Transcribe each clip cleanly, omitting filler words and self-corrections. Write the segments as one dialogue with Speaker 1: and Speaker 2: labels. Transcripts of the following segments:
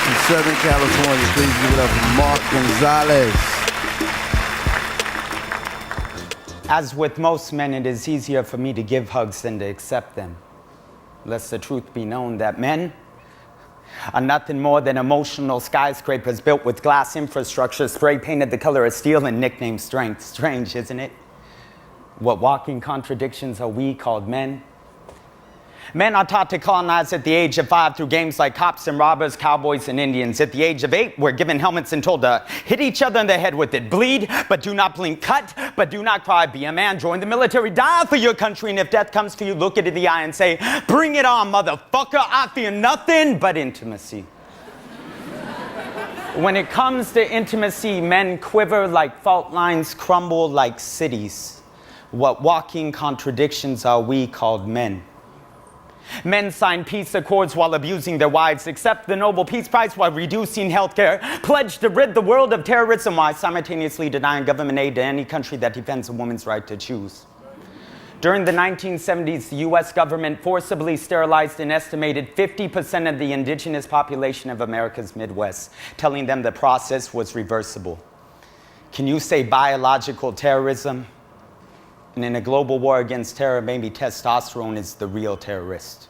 Speaker 1: from Southern California. Please give it up for Mark Gonzales.
Speaker 2: As with most men, it is easier for me to give hugs than to accept them. Lest the truth be known that men are nothing more than emotional skyscrapers built with glass infrastructure, spray painted the color of steel and nicknamed strength. Strange, isn't it? What walking contradictions are we called men? Men are taught to colonize at the age of 5 through games like cops and robbers, cowboys and Indians. At the age of 8, we're given helmets and told to hit each other in the head with it. Bleed, but do not blink. Cut, but do not cry. Be a man, join the military, die for your country, and if death comes for you, look it in the eye and say, bring it on, motherfucker, I fear nothing but intimacy. When it comes to intimacy, men quiver like fault lines, crumble like cities. What walking contradictions are we called men? Men sign peace accords while abusing their wives, accept the Nobel Peace Prize while reducing healthcare, pledge to rid the world of terrorism while simultaneously denying government aid to any country that defends a woman's right to choose. During the 1970s, the U.S. government forcibly sterilized an estimated 50% of the indigenous population of America's Midwest, telling them the process was reversible. Can you say biological terrorism? And in a global war against terror, maybe testosterone is the real terrorist.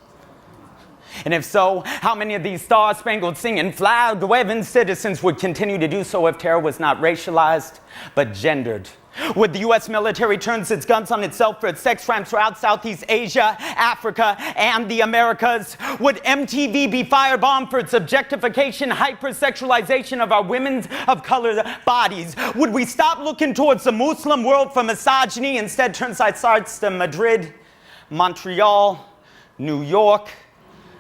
Speaker 2: And if so, how many of these star-spangled singing, flag-waving citizens would continue to do so if terror was not racialized, but gendered? Would the U.S. military turn its guns on itself for its sex crimes throughout Southeast Asia, Africa, and the Americas? Would MTV be firebombed for its objectification, hypersexualization of our women of color bodies? Would we stop looking towards the Muslim world for misogyny, instead turn sights to Madrid, Montreal, New York,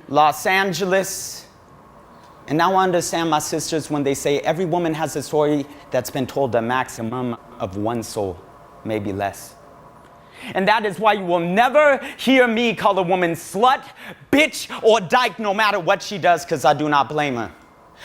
Speaker 2: Los Angeles? And now I understand my sisters when they say every woman has a story that's been told a maximum of one soul, maybe less. And that is why you will never hear me call a woman slut, bitch, or dyke no matter what she does, because I do not blame her.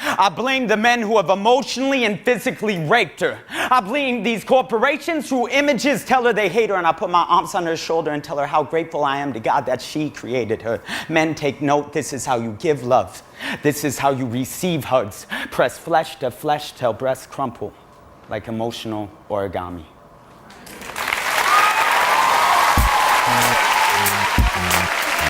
Speaker 2: I blame the men who have emotionally and physically raped her. I blame these corporations who images tell her they hate her, and I put my arms on her shoulder and tell her how grateful I am to God that she created her. Men, take note, this is how you give love. This is how you receive hugs. Press flesh to flesh till breasts crumple like emotional origami.